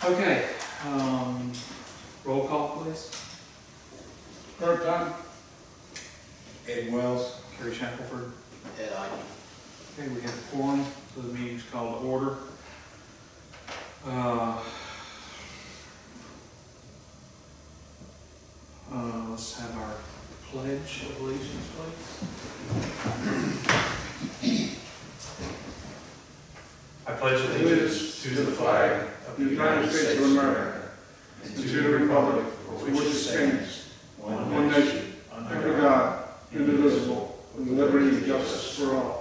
Okay, roll call, please. Kurt Dunn. Ed Wells. Kerry Shackelford. Ed, I. Okay, we have a quorum, so the meeting's called to order. Let's have our pledge of allegiance, please. I pledge allegiance to the flag of the United States of America, and to the republic for which it stands, one nation, under God, indivisible, with liberty and justice for all.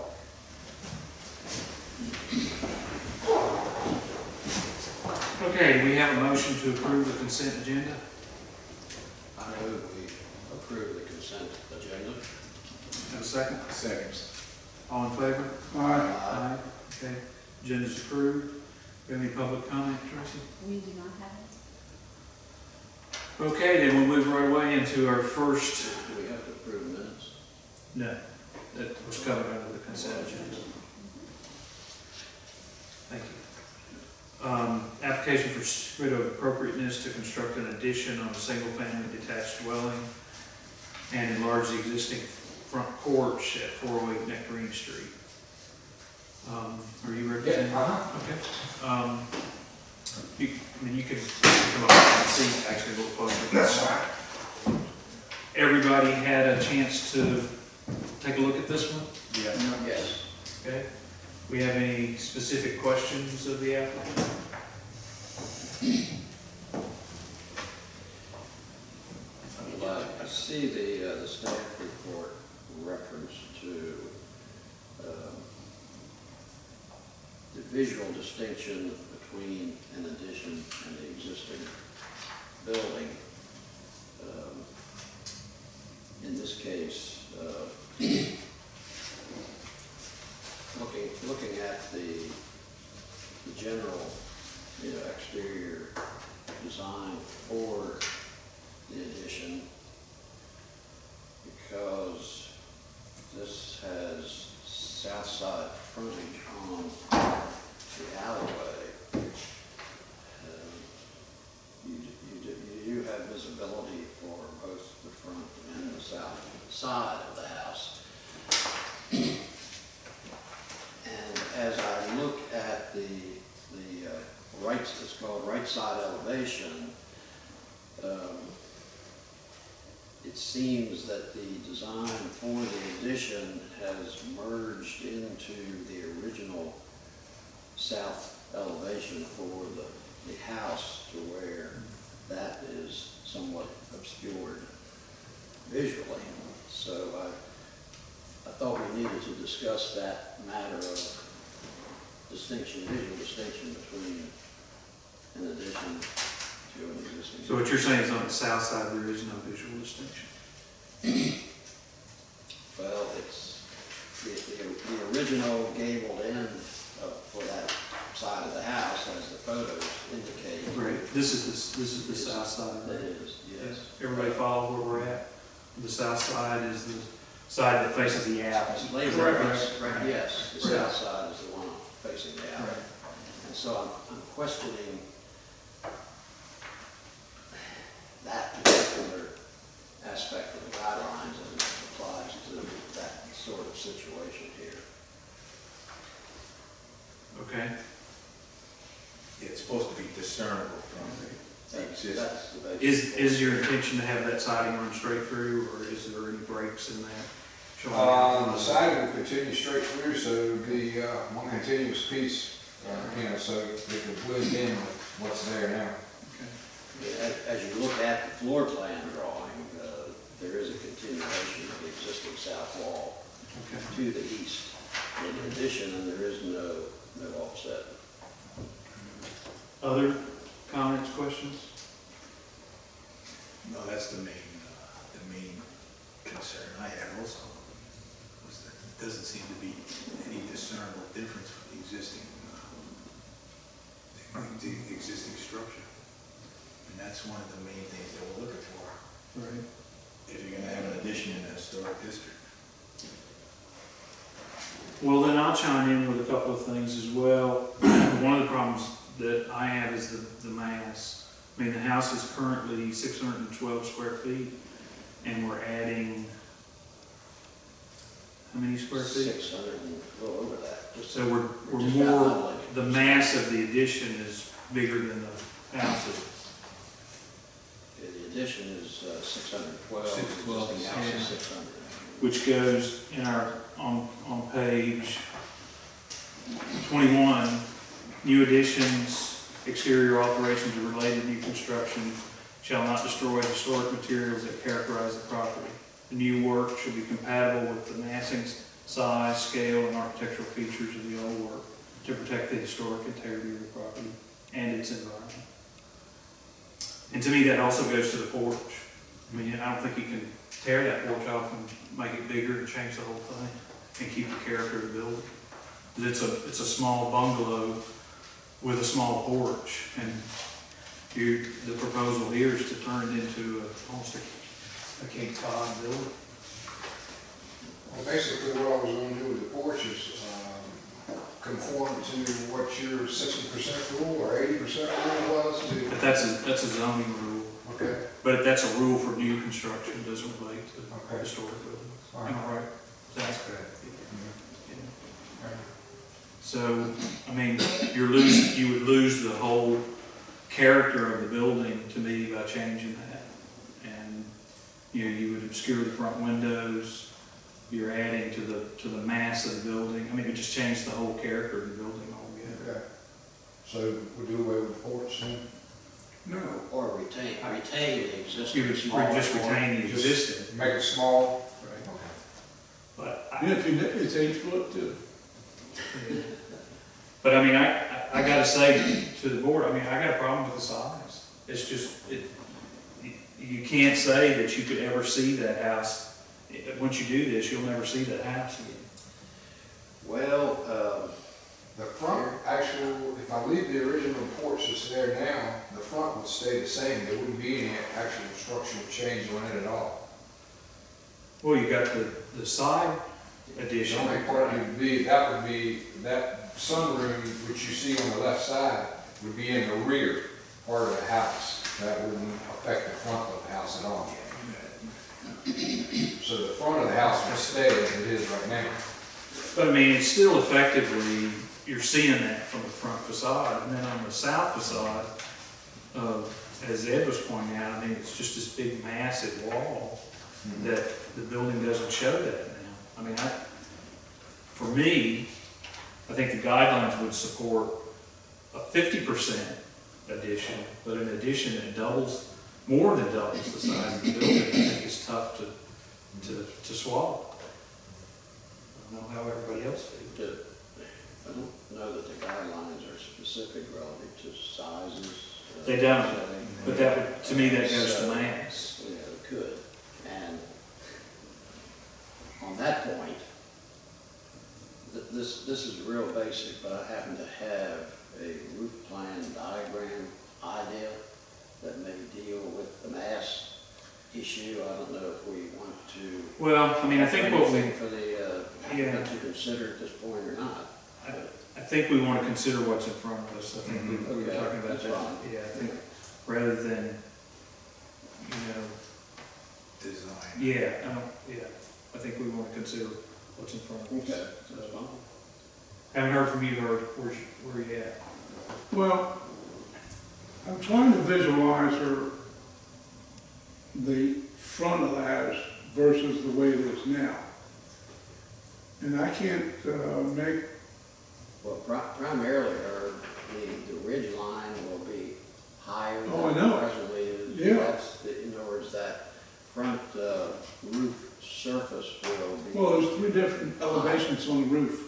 Okay, we have a motion to approve the consent agenda. I move we approve the consent agenda. Have a second? Second. All in favor? Aye. Aye. Okay, agenda's approved. Do you have any public comment, Tracy? We do not have it. Okay, then we'll move right away into our first. Do we have to approve minutes? No, that was covered under the consent agenda. Thank you. Application for certificate of appropriateness to construct an addition on a single-family detached dwelling and enlarge the existing front porch at 408 Nectarine Street. Are you representing? Okay. You can come up and see, actually, a little closer. Everybody had a chance to take a look at this one? Yeah. Yes. Okay. We have any specific questions of the applicant? I see the staff report reference to the visual distinction between an addition and the existing building. In this case, looking at the general, exterior design for the addition, because this has south side frontage on the alleyway, you do have visibility for both the front and the south side of the house. And as I look at the right, it's called right side elevation, it seems that the design for the addition has merged into the original south elevation for the house, to where that is somewhat obscured visually. So I thought we needed to discuss that matter of distinction, visual distinction between an addition to an existing. So what you're saying is on the south side there is no visual distinction? Well, it's the original gabled end for that side of the house, as the photos indicate. Right. This is the south side. That is, yes. Everybody follow where we're at? The south side is the side that faces the alley. Right, yes, the south side is the one facing the alley. Right. And so I'm questioning that particular aspect of the guidelines as it applies to that sort of situation here. Okay. It's supposed to be discernible from the existing. That's the basic. Is your intention to have that siding run straight through, or is there any breaks in that? Showing The siding will continue straight through, so it'll be one continuous piece, so it can blend in with what's there now. Okay. As you look at the floor plan drawing, there is a continuation of the existing south wall Okay. to the east in addition, and there is no offset. Other comments, questions? No, that's the main concern I had also, was that it doesn't seem to be any discernible difference from the existing structure. And that's one of the main things that we're looking for. Right. If you're gonna have an addition in a historic district. Well, then I'll chime in with a couple of things as well. One of the problems that I have is the mass. I mean, the house is currently 612 square feet, and we're adding, how many square feet? 600 and a little over that. So we're Just more, about the mass of the addition is bigger than the house is. The addition is 612. 612, The existing house is yeah. 600. Which goes in our, on page 21, new additions, exterior alterations or related new construction shall not destroy historic materials that characterize the property. The new work should be compatible with the massing, size, scale, and architectural features of the old work to protect the historic integrity of the property and its environment. And to me, that also goes to the porch. I mean, I don't think you can tear that porch off and make it bigger and change the whole thing and keep the character of the building. It's a small bungalow with a small porch, and the proposal here is to turn it into almost a Cape Cod building. Well, basically what I was gonna do with the porch is, conform to what your 60% rule or 80% rule was to. But that's a zoning rule. Okay. But that's a rule for new construction, it doesn't relate to Okay. historic buildings. All Am right. I right? That's Okay. yeah. So, I mean, you would lose the whole character of the building to me by changing that. And, you would obscure the front windows, you're adding to the mass of the building. I mean, it would just change the whole character of the building altogether. Okay. So we do away with the porch then? No, Or retain the existing. You would small just porch. retain the existing. Make it small? Right. Okay. But yeah, if you, it's 8 foot too. But I mean, I gotta say to the board, I mean, I got a problem with the size. It's just, you can't say that you could ever see that house. Once you do this, you'll never see that house again. Well, The front, actual, if I leave the original porch that's there now, the front would stay the same. There wouldn't be any actual structural change on it at all. Well, you got the side The addition. only part would be that sunroom, which you see on the left side, would be in the rear part of the house. That wouldn't affect the front of the house at all. So the front of the house would stay as it is right now. But I mean, it's still effectively, you're seeing that from the front facade. And then on the south facade, as Ed was pointing out, I mean, it's just this big massive wall that the building doesn't show that now. I mean, for me, I think the guidelines would support a 50% addition, but an addition that doubles, more than doubles the size of the building, I think is tough to swallow. I don't know how everybody else feels. I don't know that the guidelines are specific relative to sizes. They don't, setting. but that would, to me, that goes to So, mass. yeah, it could. And on that point, this is real basic, but I happen to have a roof plan diagram idea that may deal with the mass issue. I don't know if we want to. Well, I mean, I think what we, anything for the applicant to consider at this point or not. I think we want to consider what's in front of us. I think we were Okay, talking about that's that. fine. Yeah, I think rather than, Design. I think we want to consider what's in front of us. Okay, that's fine. Haven't heard from you, where you at? Well, I'm trying to visualize the front of the house versus the way it is now. And I can't make, Well, primarily, the ridge line will be higher Oh, I than know. it presently is. Yeah. In other words, that front roof surface will be. well, there's 3 different elevations on the roof.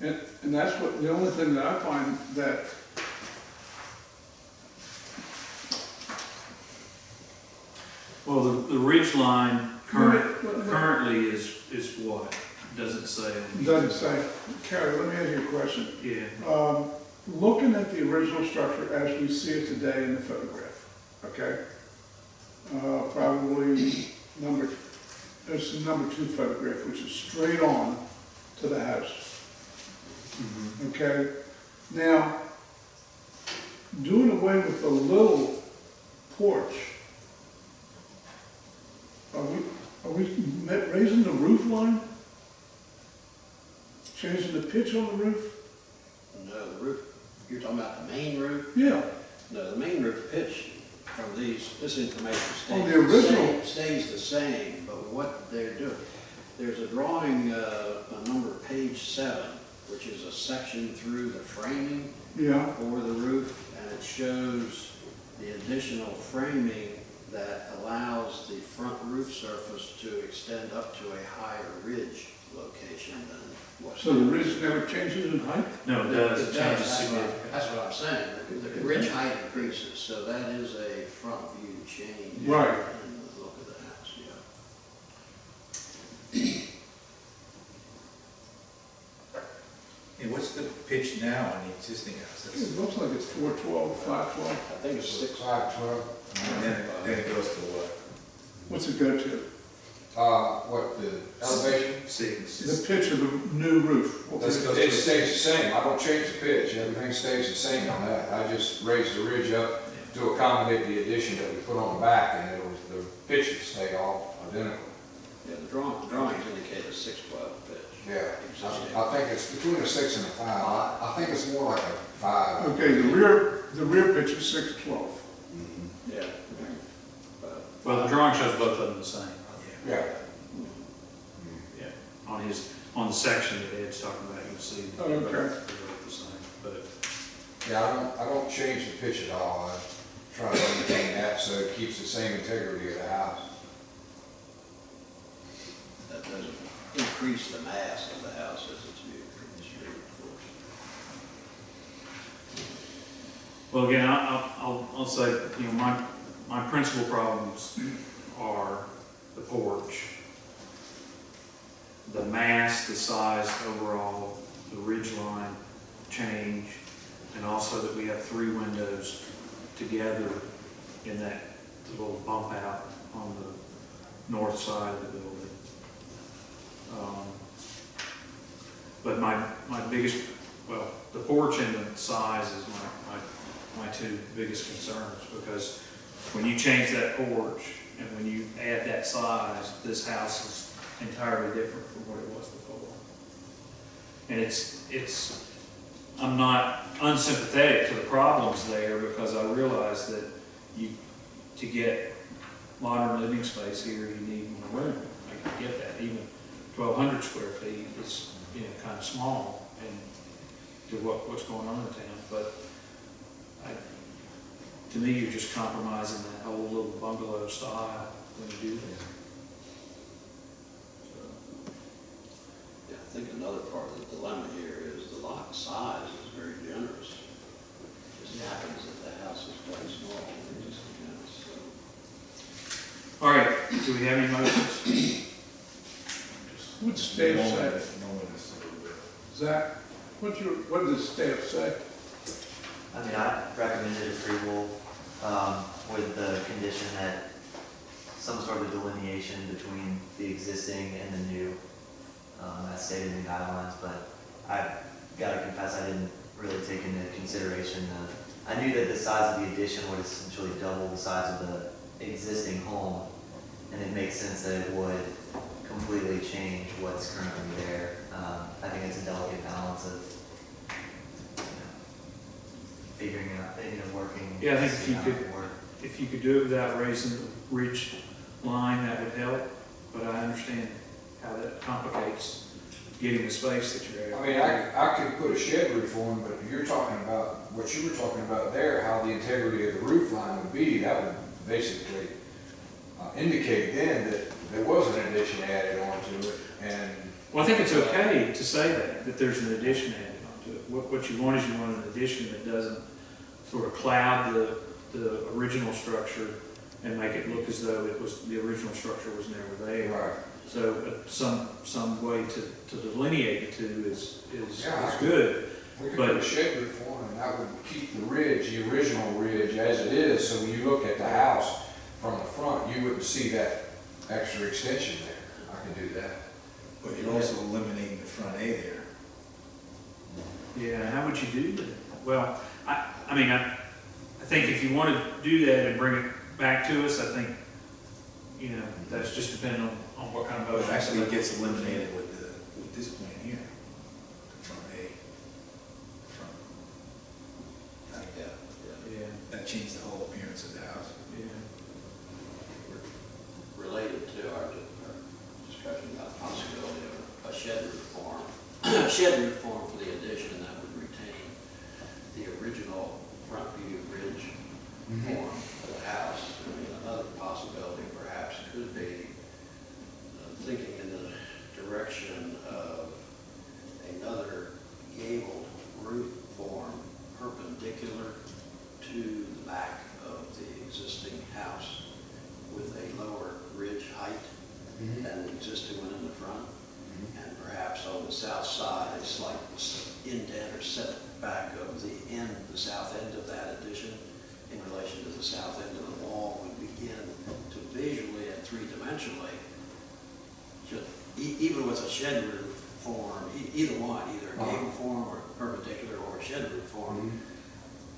And that's what, the only thing that I find that, Well, the ridge line Well, currently is what? Doesn't say. doesn't say, Carrie, let me ask you a question. Yeah. Looking at the original structure as we see it today in the photograph, okay? Probably there's the number 2 photograph, which is straight on to the house, okay? Now, doing away with the little porch, are we raising the roof line? Changing the pitch on the roof? No, the roof, you're talking about the main roof? Yeah, No, the main roof pitch from this information On stays the original- stays the same, but what they're doing, there's a drawing, number page 7, which is a section through the framing yeah, for the roof, and it shows the additional framing that allows the front roof surface to extend up to a higher ridge location than what's. so the ridge never changes in height? No, it does, it changes That's significantly. that's what I'm saying. The ridge height increases, so that is a front view change. Right. In the look of the house, yeah. And what's the pitch now on the existing house? It looks like it's 412, 512. I think it's 6. 512. And then it goes to what? What's it go to? What, the elevation? Six. The pitch of the new roof. It stays the same, I don't change the pitch, everything stays the same on that. I just raise the ridge up to accommodate the addition that we put on the back, and the pitch will stay all identical. Yeah, the drawings indicate a 612 pitch. Yeah, Existing. I think it's between a 6 and a 5. I think it's more like a 5. Okay, the rear pitch is 612. Yeah. Well, the drawing shows both of them the same. Yeah. Yeah, on the section that Ed's talking about, you'll see that Oh, they're okay. both the same, but. Yeah, I don't change the pitch at all. I try to maintain that so it keeps the same integrity of the house. That doesn't increase the mass of the house as it's viewed from the street, of course. Well, again, I'll say, you know, my principal problems are the porch, the mass, the size overall, the ridge line change, and also that we have 3 windows together in that little bump out on the north side of the building. But my biggest, well, the porch and the size is my 2 biggest concerns, because when you change that porch and when you add that size, this house is entirely different from what it was before. And I'm not unsympathetic to the problems there, because I realize that to get modern living space here, you need more room. I can get that. Even 1,200 square feet is, you know, kind of small and to what's going on in town. But to me, you're just compromising that whole little bungalow style when you do that. So, Yeah, I think another part of the dilemma here is the lot size is very generous. It just happens that the house is quite small, in the existing house, so. all right, do we have any motions? What's staff say? No one is a little bit. Zach, what does staff say? I mean, I recommended approval with the condition that some sort of delineation between the existing and the new, as stated in the guidelines, but I've got to confess I didn't really take into consideration I knew that the size of the addition would essentially double the size of the existing home, and it makes sense that it would completely change what's currently there. I think it's a delicate balance of figuring out, working. Yeah, I think see how it would work. if you could do it without raising the ridge line, that would help. But I understand how that complicates getting the space that you're I after. mean, I could put a shed roof on, but you're talking about, what you were talking about there, how the integrity of the roof line would be, that would basically indicate then that there was an addition added onto it, and. Well, I think it's okay to say that there's an addition added onto it. What you want is you want an addition that doesn't sort of cloud the original structure and make it look as though the original structure was never there. Right. So some way to delineate the two is Yeah, good. We could But- put a shed roof on, and that would keep the ridge, the original ridge as it is, so when you look at the house from the front, you wouldn't see that extra extension there. I can do that. But you're also eliminating the front A there. Yeah, how would you do that? Well, I mean, think if you want to do that and bring it back to us, I think, you know, that's just depending on what kind of But motion. actually it gets eliminated with this plan here, from I mean, Yeah, that changed the whole appearance of the house. yeah. Related to our discussion about the possibility of a shed roof form, a shed roof form for the addition that would retain the original front view ridge form of the house. I mean, another possibility perhaps could be thinking in the direction of another gabled roof form perpendicular to the back of the existing house with a lower ridge height than the existing one in the front. And perhaps on the south side, a slight indent or setback of the south end of that addition in relation to the south end of the wall would begin to visually and three-dimensionally, even with a shed roof form, either one, either a gable form or perpendicular or a shed roof form,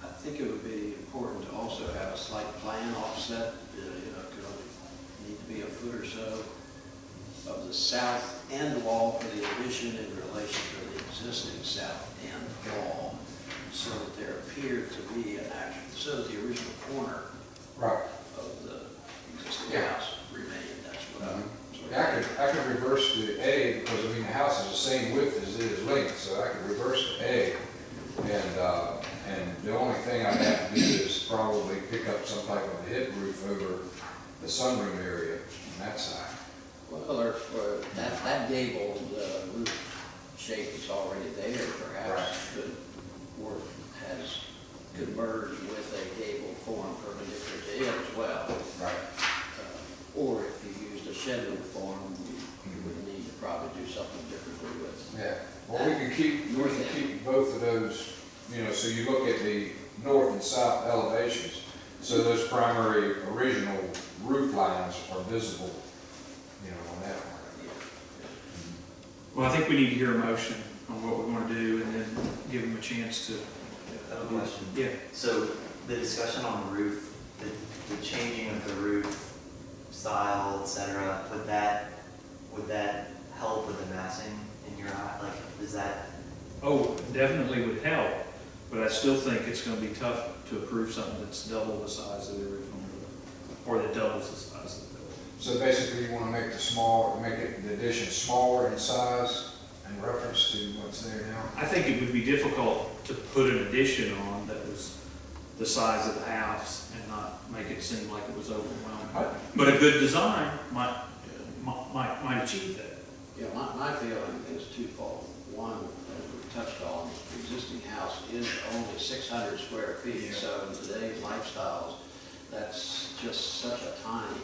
I think it would be important to also have a slight plan offset, you know, it could only need to be a foot or so of the south end wall for the addition in relation to the existing south end wall, so that there appeared to be an actual, so that the original corner Right. of the existing Yeah. house remained. That's what I'm sort of. Yeah, I could reverse the A, because I mean, the house is the same width as it is length, so I could reverse the A. And the only thing I'd have to do is probably pick up some type of a hip roof over the sunroom area on that side. Well, that gabled roof shape is already there, perhaps could work could merge with a gabled form perpendicular to it as well. Right. Or if you used a shed roof form, you would need to probably do something differently with. Yeah, well, we can keep both of those, you know, so you look at the north and south elevations, so those primary original roof lines are visible, you know, on that one. Well, I think we need to hear a motion on what we want to do and then give them a chance to. I have a question. Yeah. So the discussion on the roof, the changing of the roof style, et cetera, would that help with the massing in your eye? Like, is that? Oh, definitely would help, but I still think it's going to be tough to approve something that's double the size of the original building, or that doubles the size of the building. So basically, you want to make the addition smaller in size in reference to what's there now? I think it would be difficult to put an addition on that was the size of the house and not make it seem like it was overwhelming. But a good design might achieve that. Yeah, my feeling is twofold. One, as we touched on, the existing house is only 600 square feet, Yeah. so in today's lifestyles, that's just such a tiny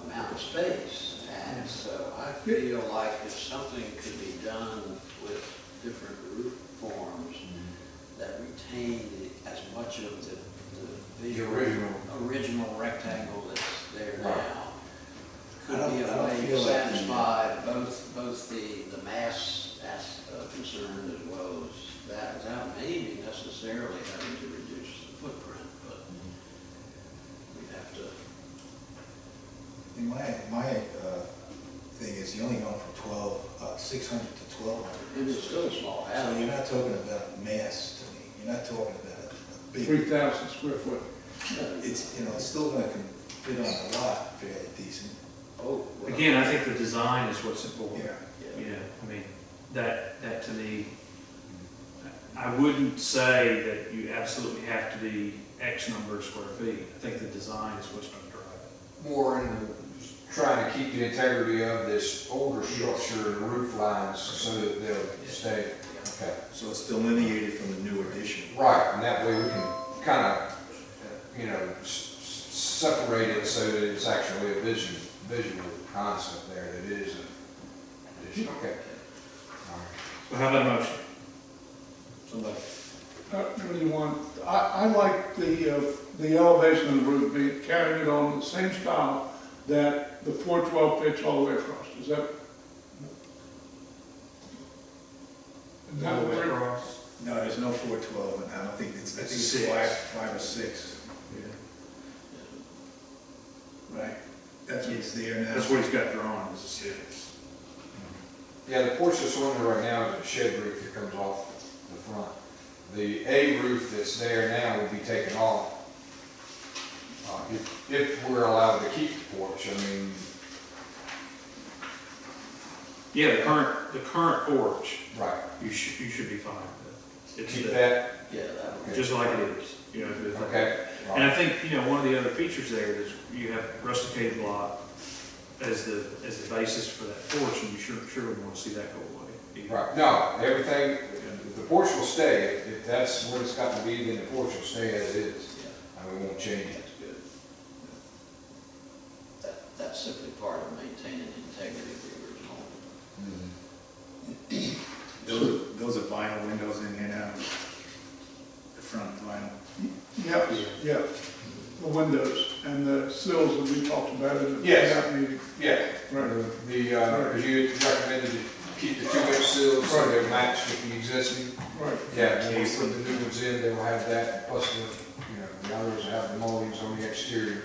amount of space. And so I feel like if something could be done with different roof forms that retain as much of the visual original rectangle that's there now, could be a way to satisfy both the mass concern as well as that, without maybe necessarily having to reduce the footprint, but we'd have to. My thing is, you're only going from 600 to 1200. It is still a small So house. you're not talking about mass to me. You're not talking about a big. 3,000 square foot. It's, you know, it's still going to fit on a lot fairly decent. Oh, well, Again, I think the design is what's important. Yeah. Yeah, I mean, that to me, I wouldn't say that you absolutely have to be X number of square feet. I think the design is what's going to drive it. More in trying to keep the integrity of this older structure and the roof lines so that they'll stay. Okay. So it's delineated from the new addition. Right, and that way we can kind of, you know, separate it so that it's actually a visual concept there that it is an addition. Okay. All right. So how about a motion? somebody. What do you want? I like the elevation of the roof, being carrying it on the same style that the 412 pitch all the way across. Is that? All the way across? No, there's there's no 412, and I don't think it's, I think It's it's six. five or six. Right, that's what's there now. That's what he's got drawn, is a six. Yeah, the porch that's on there right now is a shed roof that comes off the front. The A roof that's there now will be taken off. If we're allowed to keep the porch, I mean, Yeah, the current porch, right, you should be fine with. It's keep the- that, Yeah, that would. Just like it is, you know. the- okay. And I think, you know, one of the other features there is you have rusticated block as the basis for that porch, and you surely want to see that go away. Right, no, everything, the porch will stay, if that's what it's got to be, then the porch will stay as it is, and we won't change it. That's good. That's simply part of maintaining the integrity of the original. Those are vinyl windows in here now, the front vinyl. Yep, yeah. The windows and the sills that we talked about in the Yes. that meeting. Yeah, Right. because you recommended to keep the 2-inch sills so they're matched with the existing. Right. Yeah, when we put the new ones in, they will have that, plus the others will have the mullions on the exterior,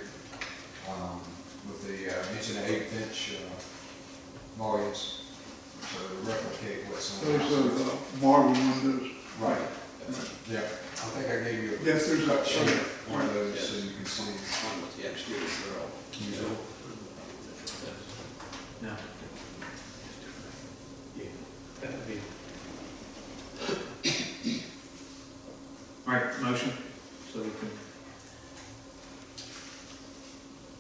with the 1 1/8 mullions, so to replicate what's on the Those outside. are marble windows. Right, yeah, I think I gave you a Yes, there's cut a, sheet, one of those, so Yes. you can see. One with the exterior grill. No. Yeah, that would be. All right, motion, so we can,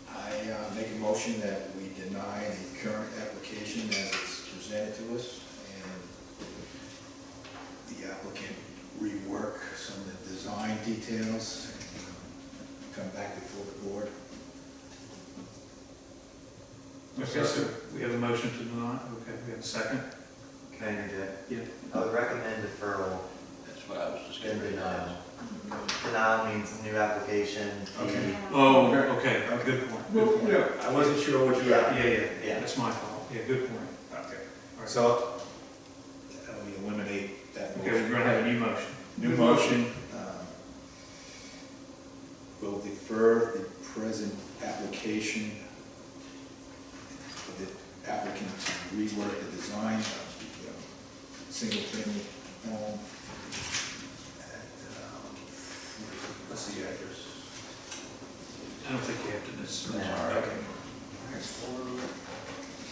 I make a motion that we deny the current application as it's presented to us, and the applicant rework some of the design details, and come back before the board. okay, so we have a motion to deny, okay, we have a second? Can I interject? Yeah. I would recommend deferral That's what I was just than getting ready to ask. denial. Denial means new application, Okay. fee. Oh, okay, good point, well, good point. yeah, I wasn't sure what you were. Yeah, that's my fault, yeah, good point. Okay, All right. so, we eliminate that Okay, motion. we're gonna have a new motion. New motion, will defer the present application for the applicant to rework the design of the single-family home at, what's the address? I don't think you have to necessarily. No. Okay.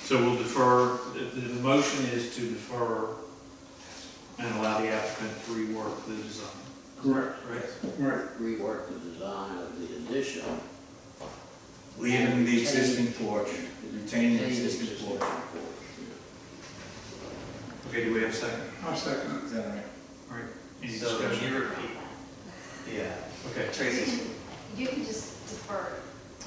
So we'll defer, the motion is to defer and allow the applicant to rework the design, correct, correct? right. Rework the design of the addition. Leaving the existing porch, retaining the existing porch. Okay, do we have a second? I'll second Is that all right? All right, any So can discussion? you repeat? Yeah, Okay, Tracy. You can just defer,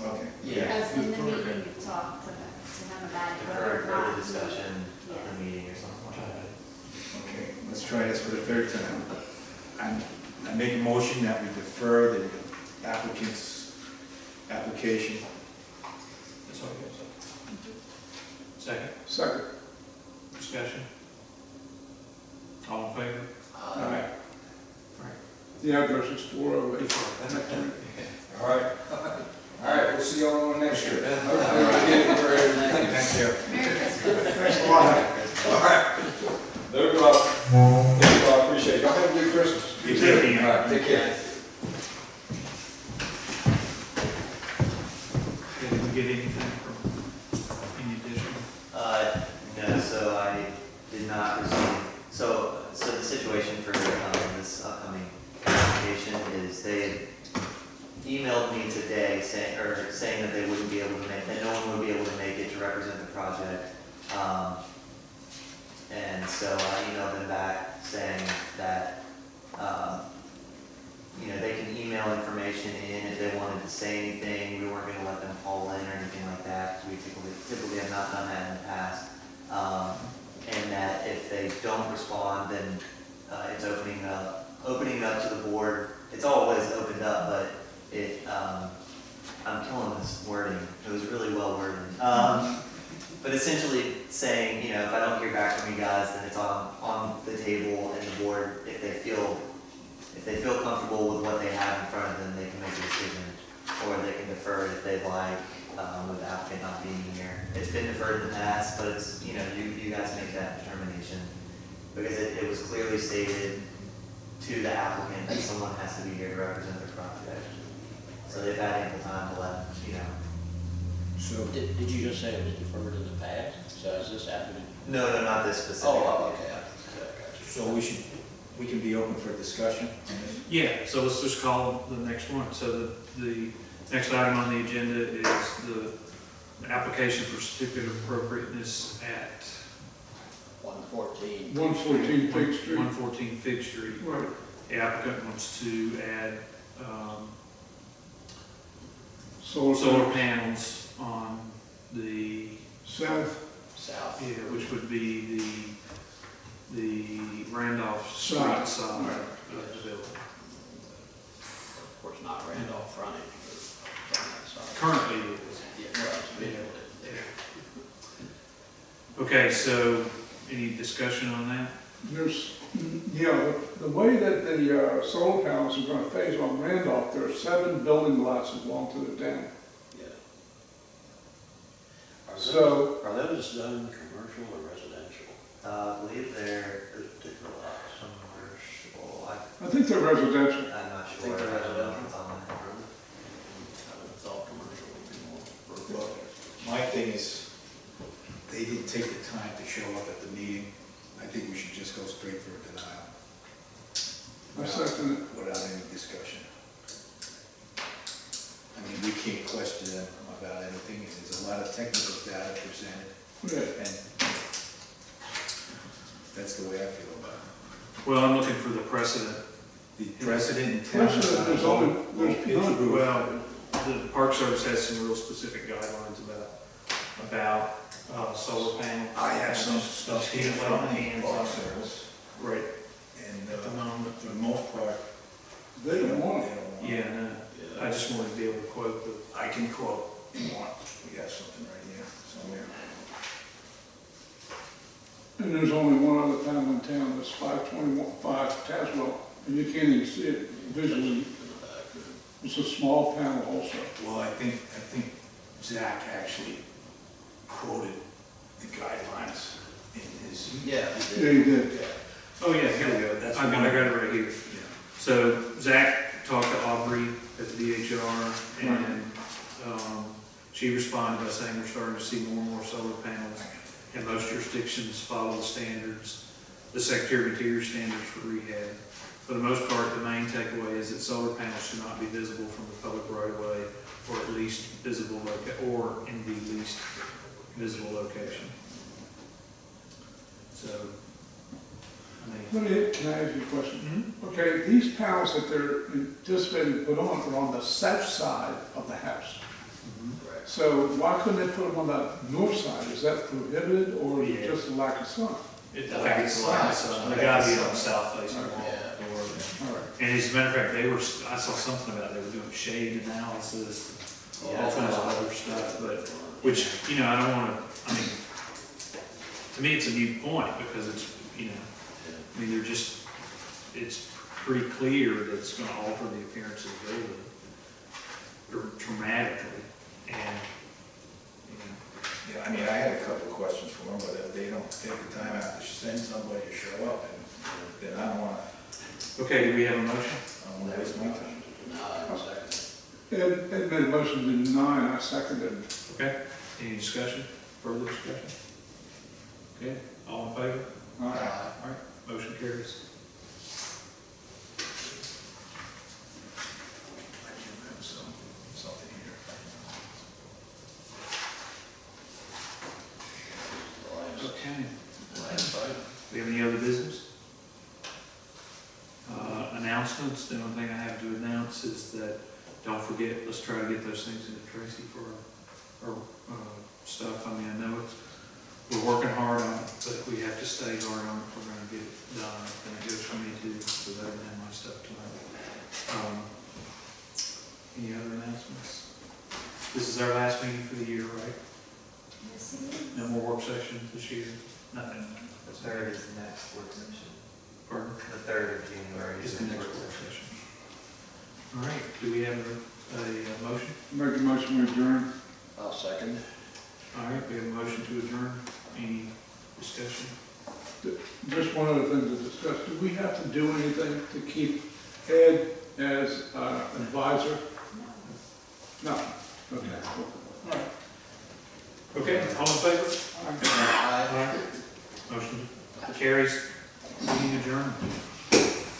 Okay. Yeah. because in the meeting you talked to him about it, Defer whether or not. further discussion Yeah. of the meeting or something like that. Okay, let's try this for the third time. I make a motion that we defer the applicant's application. that's all you have. Second, Second. discussion? All in favor? All right. All right. The address is 408. Defer. All right, all right, we'll see y'all on next year. Thank you. Merry Christmas. Thanks a lot. All right. No problem. No problem, appreciate it. Y'all have a good Christmas. You too. All right, take care. Did we get anything from any additional? No, so I did not receive, so the situation for this upcoming application is they emailed me today saying that they wouldn't be able to make, that no one would be able to make it to represent the project. And so I emailed them back saying that, they can email information in if they wanted to say anything. We weren't gonna let them call in or anything like that, because we typically have not done that in the past. And that if they don't respond, then it's opening up to the board. It's always opened up, but I'm killing this wording. It was really well worded. But essentially saying, if I don't hear back from you guys, then it's on the table, and the board, if they feel if they feel comfortable with what they have in front of them, they can make a decision, or they can defer it if they'd like, with the applicant not being here. It's been deferred in the past, but it's, you know, you guys make that determination, because it was clearly stated to the applicant that someone has to be here to represent their project. So they've had ample time to let, you know. So, Did you just say it was deferred in the past? So is this happening? No, not this specific. Oh, okay, I got you. so we can be open for discussion on this? Yeah, so let's just call the next one. So the next item on the agenda is the application for certificate of appropriateness at 114. 114 Fig Street. 114 Fig Street. Right. The applicant wants to add solar panels on the, South South. yeah, which would be the Randolph Street Side. side Right. of the building. Of course, not Randolph frontage, but on that side. Currently it is. Yeah, well, it's visual. Okay, so any discussion on that? There's, yeah, the way that the solar panels are gonna phase on Randolph, there are 7 building lots that belong to the dam. Yeah. So, Are those zoned commercial or residential? I believe they're Those particular lots? commercial. I think they're residential. I'm not I sure. think they're I don't know if residential. it's on that. I would have thought commercial would be more Well, appropriate. my thing is, they didn't take the time to show up at the meeting. I think we should just go straight for a denial. I second it. Without any discussion. I mean, we can't question them about anything, and there's a lot of technical data presented, Yeah. and that's the way I feel about it. Well, I'm looking for the precedent. The precedent in town. Precedent, there's only, there's none. Well, the Park Service has some real specific guidelines about solar panels. I have some stuff here Heat well from the hands Park on Service, Right, and at the moment. for the most part, They don't want they it. don't want it. Yeah, no, I just wanted to be able to quote the, I can quote, if you want, we have something right here somewhere. And there's only one other panel in town, that's 521.5 Taswell, and you can't even see it visually. It's a small panel also. Well, I think Zach actually quoted the guidelines in his. Yeah. Yeah, you did. oh yeah, here we go. That's I got it right here. Yeah. So Zach talked to Aubrey at the DHR, and she responded by saying we're starting to see more and more solar panels, and most jurisdictions follow the standards, the Secretary of Interior standards for rehab. For the most part, the main takeaway is that solar panels should not be visible from the public right of way, or at least visible or in the least visible location. So, I mean. Can I ask you a question? Mhm. Okay, these panels that they're anticipating to put on are on the south side of the house. Right. So why couldn't they put them on the north side? Is that prohibited, or is it Yeah. just a lack of sun? I think it's like, they gotta be on the south facing wall. Yeah. All right. And as a matter of fact, I saw something about they were doing shade analysis, all kinds of other stuff, but, which, you know, I don't wanna, I mean, to me, it's a moot point, because it's, you know, I mean, they're just, it's pretty clear that it's gonna alter the appearance of the building dramatically, and, you know. Yeah, I mean, I had a couple of questions for them, but if they don't take the time out to send somebody to show up, then I don't wanna, Okay, do we have a motion? I don't wanna waste my time. No, second. Ed made a motion to deny, and I seconded it. Okay, any discussion, further discussion? Okay, all in favor? All right. All right, motion carries. I do have something here. Okay, Last vote. we have any other business? Announcements, the only thing I have to announce is that, don't forget, let's try to get those things into Tracy for our stuff. I mean, I know we're working hard on it, but we have to stay hard on it if we're gonna get it done, and it goes for me too, so that and my stuff tomorrow. Any other announcements? This is our last meeting for the year, right? Yes, it is. No more work sessions this year? Nothing? The third is the next work session. Pardon? The 3rd of January Is is the the next work work session. All right, do we have a motion? Make a motion to adjourn. I'll second. All right, we have a motion to adjourn. Any discussion? Just one other thing to discuss. Do we have to do anything to keep Ed as advisor? No. Okay. Okay, all in favor? Aye. Motion carries. Meeting adjourned.